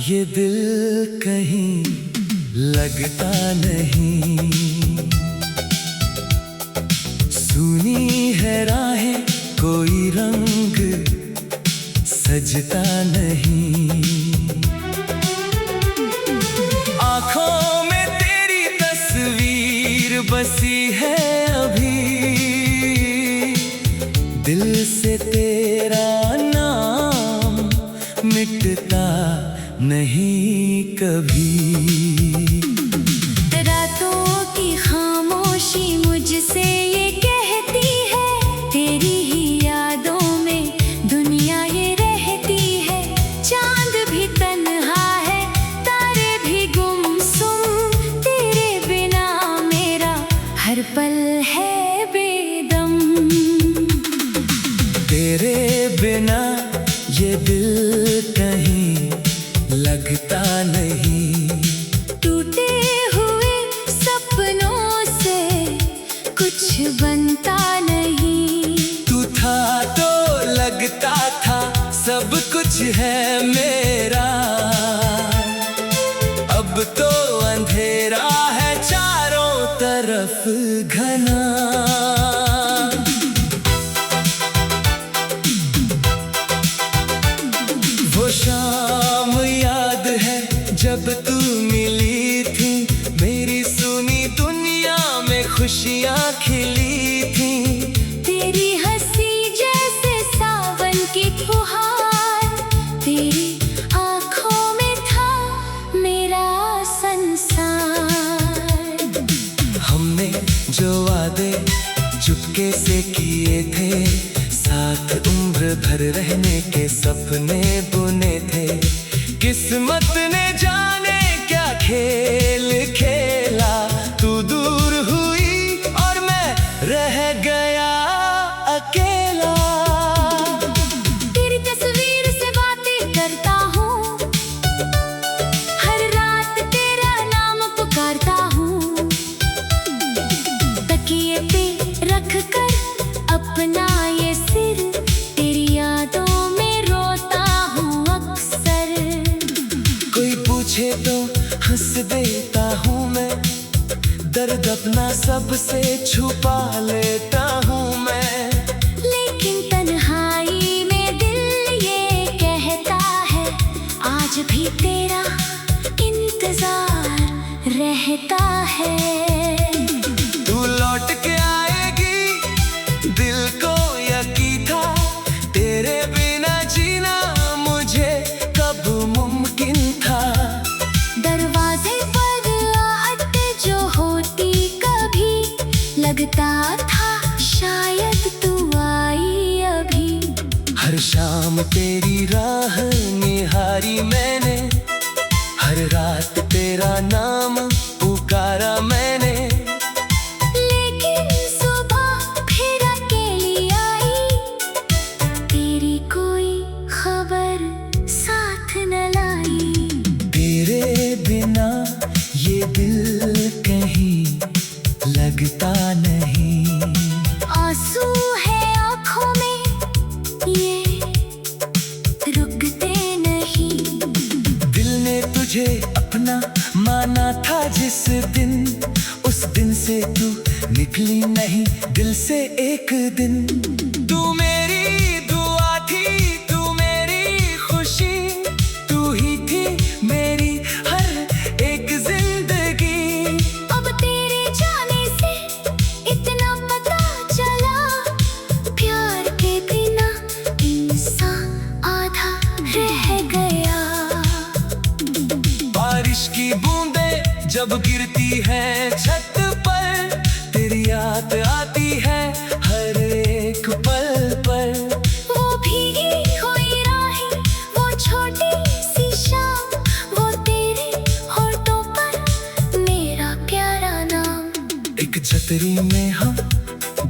ये दिल कहीं लगता नहीं, सुनी है राहें कोई रंग सजता नहीं। आँखों में तेरी तस्वीर बसी है अभी, दिल से तेरा नाम मिटता नहीं कभी। रातों की खामोशी मुझसे ये कहती है, तेरी ही यादों में दुनिया ये रहती है। चांद भी तन्हा है, तारे भी गुमसुम, तेरे बिना मेरा हर पल है बेदम। तेरे बिना ये दिल कहीं लगता नहीं, टूटे हुए सपनों से कुछ बनता नहीं। तू था तो लगता था सब कुछ है मेरा, अब तो अंधेरा है चारों तरफ घना। वो शाम याद है जब तू मिली थी, मेरी सुनी दुनिया में खुशियाँ खिली थी। तेरी हंसी जैसे सावन की फुहार, तेरी आँखों में था मेरा संसार। हमने जो वादे चुपके से किए थे, साथ उम्र भर रहने के सपने बुने थे। किस्मत ने जाने क्या खेल खेला, तू दूर हुई और मैं रह गया अकेला। तेरी तस्वीर से बातें करता हूँ, हर रात तेरा नाम पुकारता हूँ। तकिए पे रख कर अपना ये सिर, तेरी यादों में रोता हूँ अक्सर। कोई पूछे तो हंस देता हूँ मैं, दर्द अपना सबसे छुपा लेता हूँ मैं। लेकिन तन्हाई में दिल ये कहता है, आज भी तेरा इंतजार रहता है। तू लौट के आएगी दिल को यकीन था, तेरे बिना जीना मुझे कब मुमकिन था। दरवाजे पर आते जो होती कभी, लगता था शायद तू आई अभी। हर शाम तेरी राह निहारी मैंने, हर रात तेरा नाम पुकारा मैंने। लेकिन सुबह फिर अकेली आई, तेरी कोई खबर साथ न लाई। तेरे बिना ये दिल कहीं लगता नहीं, आंसू है आँखों में ये रुकते नहीं। दिल ने तुझे अपना माना था जिस दिन, उस दिन से तू निकली नहीं दिल से एक दिन। तू मेरी दुआ थी, तू मेरी खुशी, तू ही थी मेरी हर एक जिंदगी। अब तेरे जाने से इतना पता चला, प्यार के बिना इंसान आधा रह गया। बारिश की बूंदें जब गिरती है छत पर, तेरी याद आती है हर एक पल पर। वो भीगी हुई राहें, वो छोटी सी शाम, वो तेरे होठों पर मेरा प्यारा नाम। एक छतरी में हम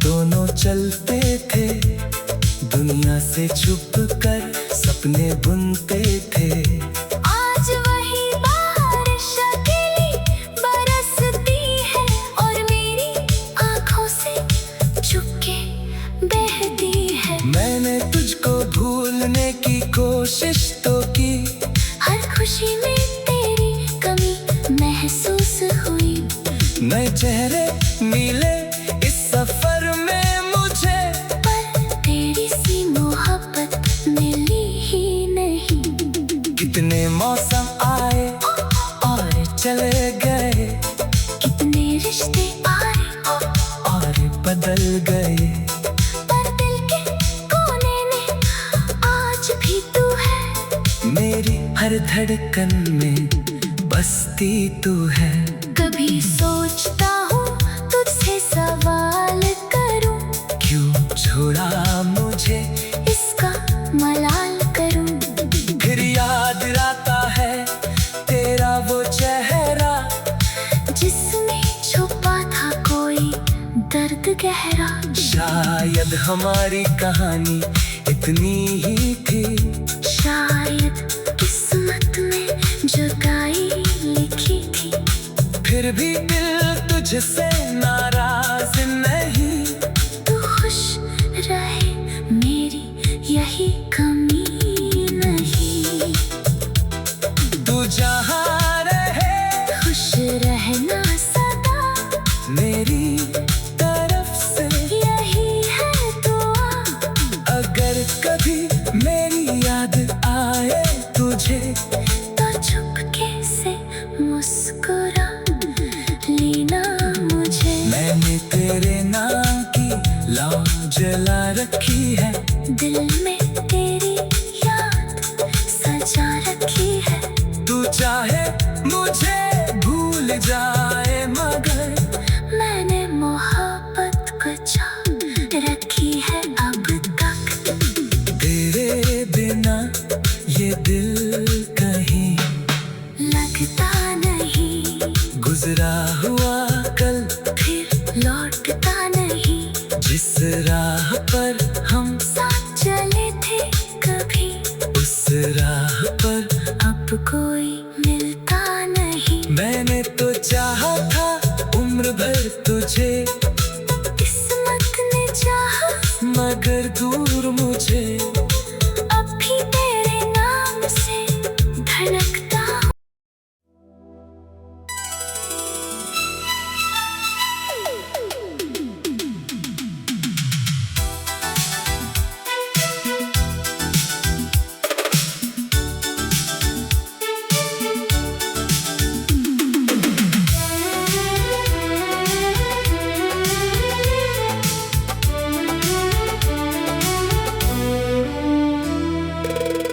दोनों चलते थे, दुनिया से छुप कर सपने बुनते थे। आज वही बारिश अकेली बरसती है, और मेरी आँखों से चुपके बहती है। मैंने तुझको भूलने की कोशिश तो की, हर खुशी में नए चेहरे मिले इस सफर में मुझे, पर तेरी सी मोहब्बत मिली ही नहीं। कितने मौसम आए और चले गए, कितने रिश्ते आए और बदल गए, पर दिल के कोने में आज भी तू है। मेरी हर धड़कन में बसती तू है। कभी सोचता हूँ तुझसे सवाल करूँ, क्यों छोड़ा मुझे, इसका मलाल करूँ। फिर याद आता है तेरा वो चेहरा, जिसमें छुपा था कोई दर्द गहरा। शायद हमारी कहानी इतनी ही थी, शायद किस्मत में जुदाई लिखी थी। फिर भी दिल तुझसे नाराज नहीं। तू खुश रहे मेरी यही कमी नहीं। तू जहाँ रहे खुश रहना सदा, मेरी तरफ से यही है दुआ। अगर कभी मेरी याद आए तुझे, तो चुपके से मुस्कुरा लेना मुझे। मैंने तेरे नाम की लौ जला रखी है, दिल में तेरी याद सजा रखी है। तू चाहे मुझे भूल जाए मगर मैंने मोहब्बत बचा रखी है अब तक। तेरे बिना ये दिल कहीं लगता नहीं, गुजरा हुआ कल फिर लौटता नहीं। जिस राह पर हम साथ चले थे कभी, उस राह पर अब कोई मिलता नहीं। मैंने तो चाहा था उम्र भर तुझे, किस्मत ने चाहा मगर दूर मुझे। अब भी तेरे नाम से धड़कता हूँ।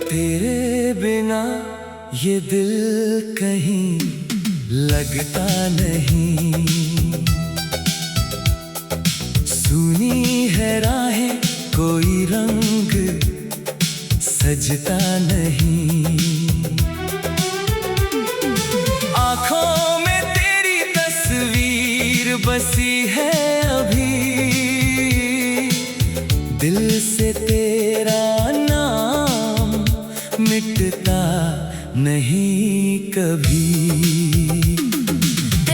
तेरे बिना ये दिल कहीं लगता नहीं। सुनी है राहें कोई रंग सजता नहीं। आँखों में तेरी तस्वीर बसी है अभी, दिल से तेरा नाम मिटता नहीं कभी।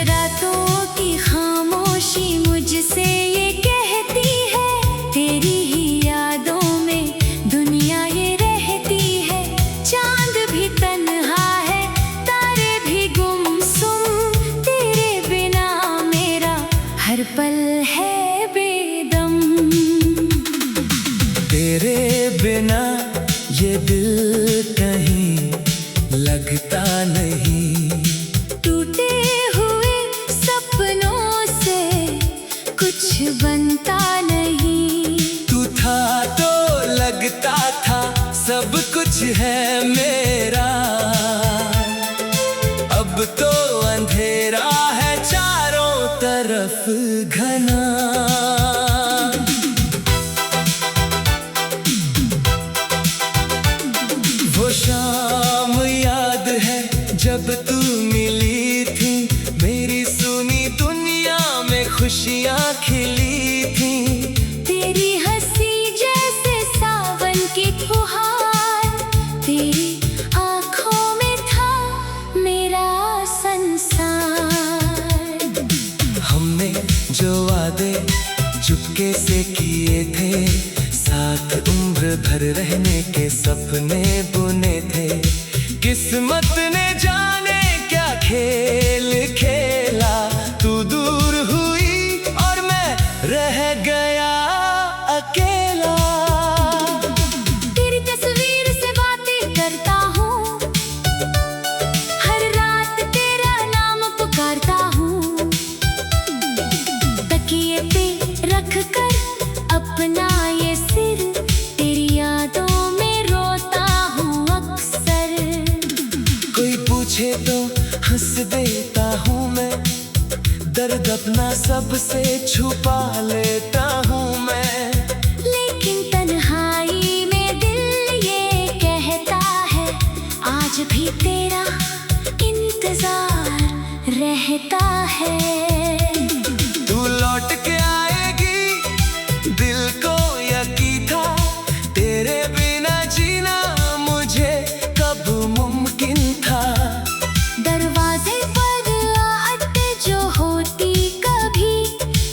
रातों की खामोशी मुझसे ये कहती है, तेरी ही यादों में दुनिया ये रहती है। चांद भी तन्हा है, तारे भी गुमसुम, तेरे बिना मेरा हर पल है बेदम। तेरे बिना ये दिल कहीं लगता नहीं। टूटे हुए सपनों से कुछ बनता नहीं। तू था तो लगता था सब कुछ है मेरा, अब तो अंधेरा है चारों तरफ घना। वो शाम याद है जब तू मिली थी, मेरी सुनी दुनिया में खुशियाँ खिली थी। तेरी हंसी जैसे सावन की फुहार, तेरी आँखों में था मेरा संसार। हमने जो वादे चुपके से किए थे, साथ उम्र भर रहने के सपने बुने थे। किस्मत ने जाने क्या खेल खेला, तू दूर हंस देता हूँ मैं, दर्द अपना सबसे छुपा लेता हूँ मैं। लेकिन तन्हाई में दिल ये कहता है, आज भी तेरा इंतजार रहता है। तू लौट के आएगी, दिल को यकीन था, तेरे बिना जीना मुझे कब मुमकिन था। दरवाजे पर आते जो होती कभी,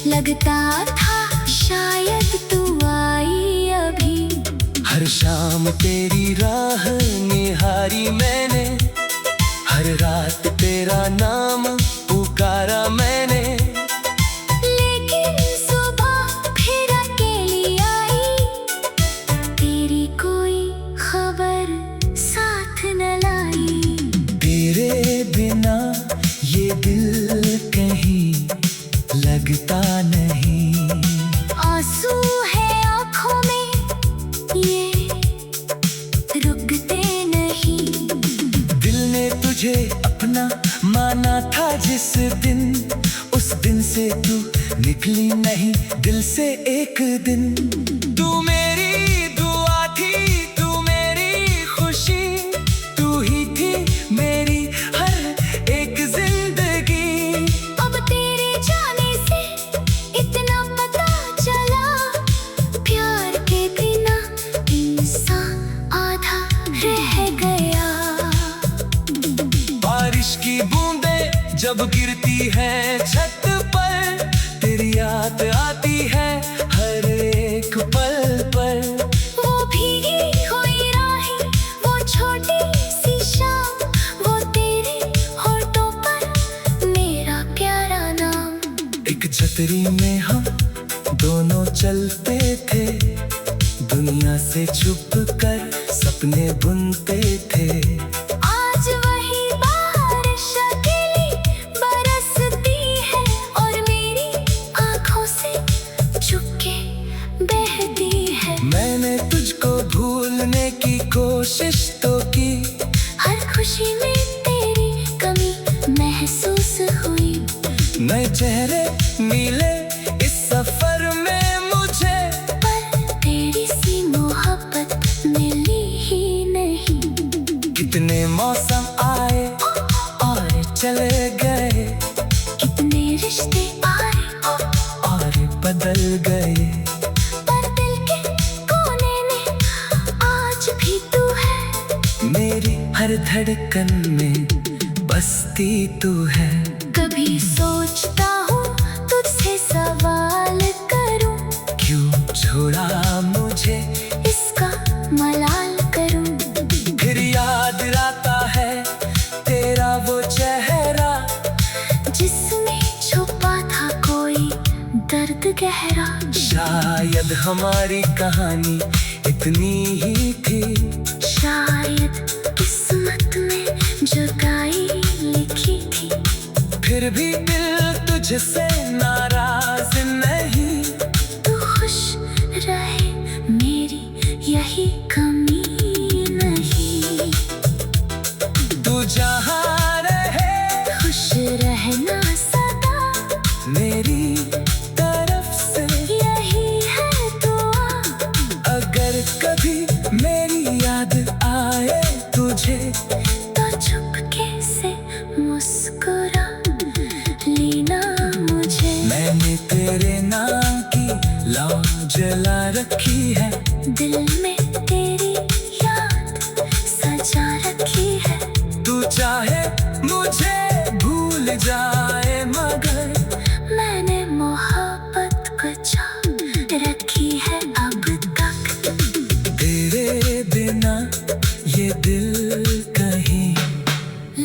लगता था शायद तू आई अभी। हर शाम तेरी राह निहारी मैंने, हर रात तेरा नाम पुकारा मैंने। लेकिन सुबह फिर अकेली आई, तेरी कोई खबर साथ न लाई। तेरे बिना ये दिल कहीं लगता नहीं। आंसू है आँखों में, ये रुकते नहीं। दिल ने तुझे अपना माना था जिस दिन, उस दिन से तू निकली नहीं दिल से एक दिन। तू मेरी दुआ थी, तू मेरी खुशी, तू ही थी मेरी हर एक जिंदगी। अब तेरे जाने से इतना पता चला, प्यार के बिना इंसान आधा रह गया। बारिश की बूंदें जब गिरती है छत पर, तेरी याद आती है हर एक पल पर। वो भीगी हुई राहें, वो छोटी सी शाम, वो तेरे होठों पर मेरा प्यारा नाम। एक छतरी में हम दोनों चलते थे, दुनिया से छुप कर सपने बुनते थे। आज वही बारिश अकेली बरसती है, और मेरी आँखों से चुपके बहती है। मैंने तुझको भूलने की कोशिश तो की, हर खुशी में तेरी कमी महसूस हुई। नए चेहरे मिले इस सफर में मुझे, पर तेरी सी मोहब्बत मिली ही नहीं। कितने मौसम आए और चले गए, कितने रिश्ते आए और बदल गए। पर दिल के कोने में आज भी तू है, मेरी हर धड़कन में बसती तू है। कभी सोचता हूँ तुझसे सवाल करूँ, क्यों छोड़ा मुझे, इसका मलाल करूँ। फिर याद आता है तेरा वो चेहरा, जिसमें छुपा था कोई दर्द गहरा। शायद हमारी कहानी इतनी ही थी, शायद किस्मत में जुदाई लिखी थी। फिर भी दिल तुझसे नाराज नहीं। तू खुश रहे मेरी यही कमी नहीं। तू जहाँ रहे खुश रहना सदा, मेरी तरफ से यही है दुआ। अगर कभी मेरी याद आए तुझे, तो चुपके से मुस्कुरा लेना मुझे। मैंने तेरे नाम की लौ जला रखी है, दिल में तेरी याद सजा रखी है। तू चाहे मुझे भूल जाए मगर मैंने मोहब्बत बचा रखी है अब तक। तेरे बिना ये दिल कहीं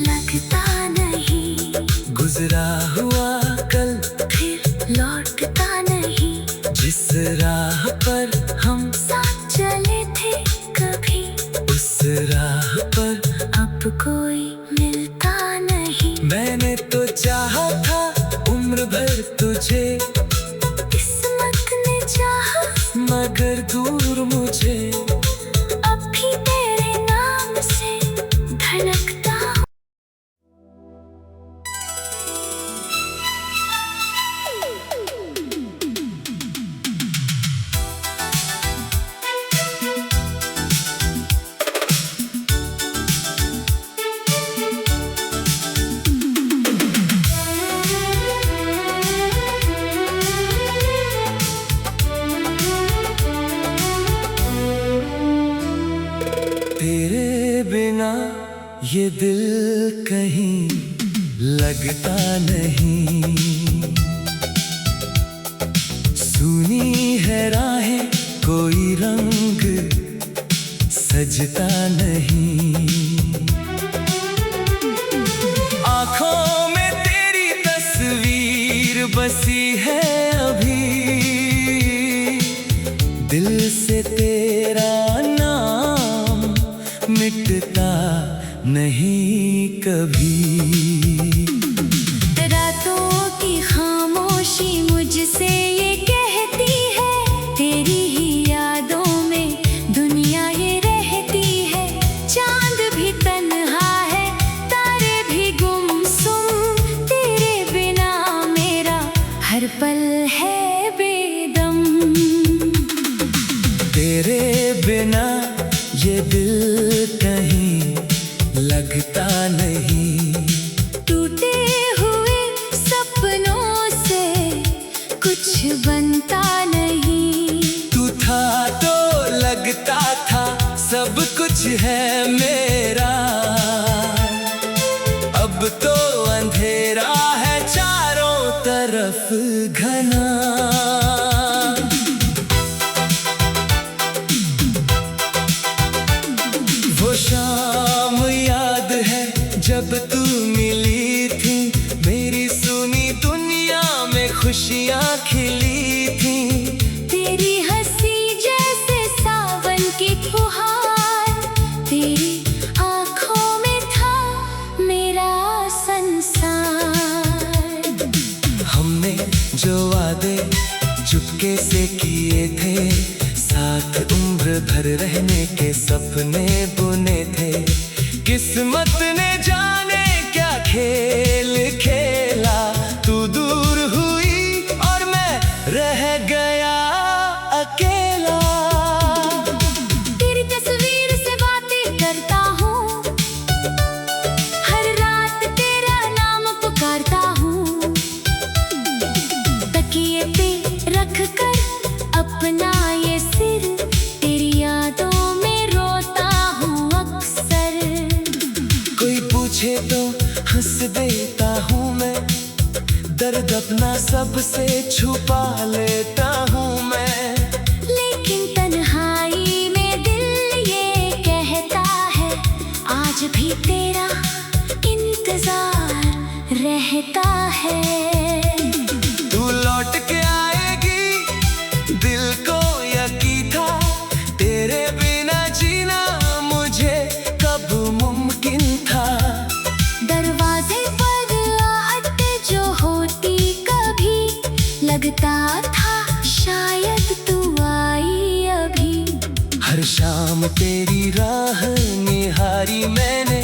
लगता नहीं, गुजरा हुआ कल फिर लौटता नहीं। जिस राह पर हम साथ चले थे कभी, उस राह पर अब कोई मिलता नहीं। मैंने तो चाहा था उम्र भर तुझे, किस्मत ने चाहा मगर दूर मुझे। अब भी तेरे नाम से धड़कता हूँ। ये दिल कहीं लगता नहीं। सुनी है राहें कोई रंग सजता नहीं। आँखों में तेरी तस्वीर बसी है अभी, दिल से तेरा नाम मिटता नहीं कभी। रातों की खामोशी मुझसे ये कहती है, तेरी ही यादों में दुनिया ये रहती है। चांद भी तन्हा है, तारे भी गुमसुम, तेरे बिना मेरा हर पल है बेदम। तेरे बिना ये दिल कहीं लगता नहीं। टूटे हुए सपनों से कुछ बनता नहीं। तू था तो लगता था सब कुछ है मेरा, अब तो अंधेरा है चारों तरफ घना। वो शाम याद है जब तू मिली थी, मेरी सुनी दुनिया में खुशियाँ खिली थी। तेरी हंसी जैसे सावन की फुहार, तेरी आँखों में था मेरा संसार। हमने जो वादे चुपके से किए थे, साथ उम्र भर रहने के सपने बुने थे। किस्मत ने जाने क्या खेल खेला, तू दूर हुई और मैं रह गया अकेला। तेरी तस्वीर से बातें करता हूँ, हर रात तेरा नाम पुकारता हूँ। तकिए पे रख कर अपना ये सिर, तेरी यादों में रोता हूँ अक्सर। कोई पूछे तो हंस देता हूँ मैं, दर्द अपना सबसे छुपा लेता हूँ मैं। लेकिन तन्हाई में दिल ये कहता है, आज भी तेरा इंतजार रहता है। तू लौट के आएगी दिल को यकीन था, तेरे बिना जीना मुझे कब मुमकिन था। दरवाजे पर आते जो होती कभी, लगता था शायद तू आई अभी। हर शाम तेरी राह निहारी मैंने,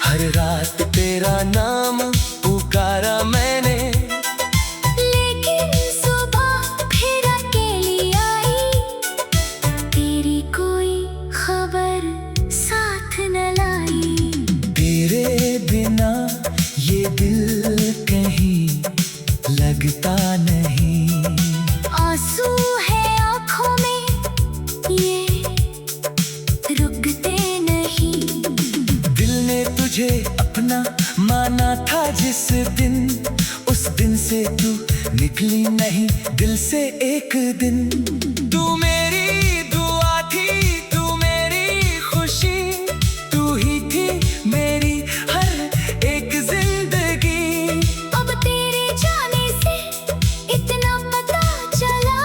हर रात तेरा नाम पुकारा मैंने। लेकिन सुबह फिर अकेली आई, तेरी कोई खबर साथ न लाई। तेरे बिना ये दिल कहीं लगता नहीं। आंसू है आँखों में ये रुकते नहीं। दिल ने तुझे अपना माना था जिस दिन, उस दिन से तू निकली नहीं दिल से एक दिन। तू मेरी दुआ थी, तू मेरी खुशी, तू ही थी मेरी हर एक जिंदगी। अब तेरे जाने से इतना पता चला,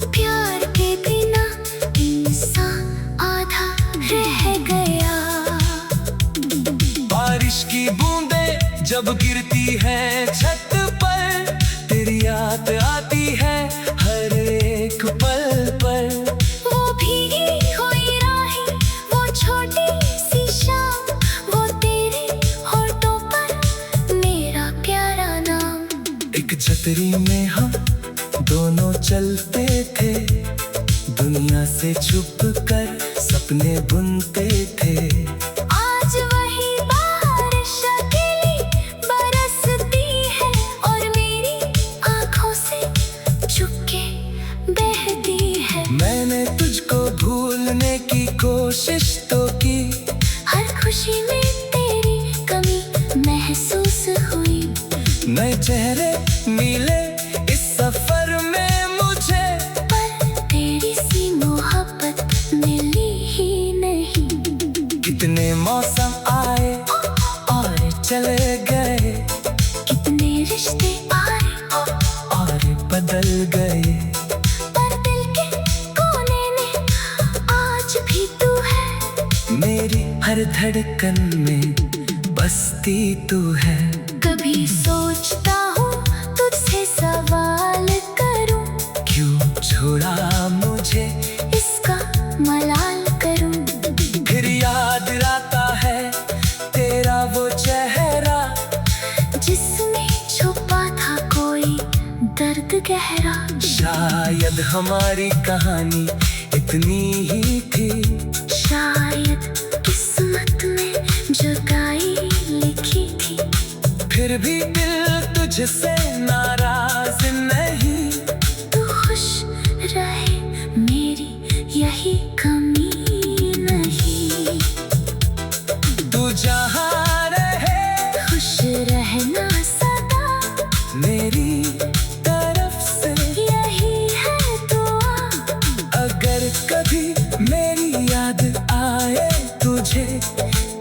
प्यार के बिना इंसान आधा रह गया। बारिश की बूंदें जब गिरती है छत पर, तेरी याद आती है हर एक पल पर। वो भीगी हुई राहें, वो छोटी सी शाम, वो तेरे होठों पर मेरा प्यारा नाम। एक छतरी में हम दोनों चलते थे, दुनिया से छुप कर सपने बुनते थे। आज वही बारिश अकेली बरसती है, और मेरी आँखों से चुपके बहती है। मैंने तुझको भूलने की कोशिश तो की, हर खुशी में नए चेहरे मिले इस सफर में मुझे, पर तेरी सी मोहब्बत मिली ही नहीं। कितने मौसम आए और चले गए, कितने रिश्ते आए और बदल गए, पर दिल के कोने में आज भी तू है। मेरी हर धड़कन में बसती तू है। कभी सोचता हूँ तुझसे सवाल करूँ, क्यों छोड़ा मुझे, इसका मलाल करूँ। फिर याद आता है तेरा वो चेहरा, जिसमें छुपा था कोई दर्द गहरा। शायद हमारी कहानी इतनी ही थी, शायद किस्मत में जुदाई लिखी थी। फिर भी दिल तुझसे नाराज नहीं। तू खुश रहे मेरी यही कमी नहीं। तू जहाँ रहे खुश रहना सदा, मेरी तरफ से यही है दुआ। अगर कभी मेरी याद आए तुझे,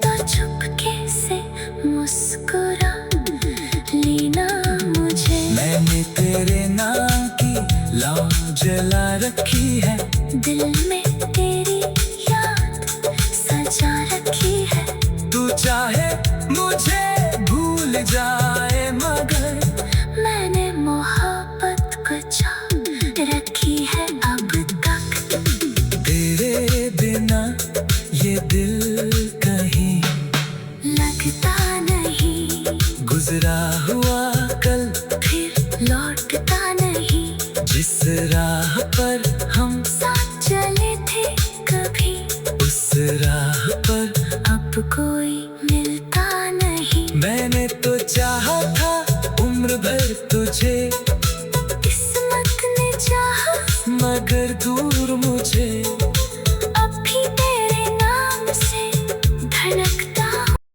तो चुपके से मुस्कुरा लेना मुझे। मैंने तेरे नाम की लौ जला रखी है, दिल में तेरी याद सजा रखी है। तू चाहे मुझे भूल जाए मगर मैंने मोहब्बत बचा रखी है अब तक। तेरे बिना ये दिल कहीं लगता नहीं, गुजरा हुआ कल फिर लौटता नहीं। जिस राह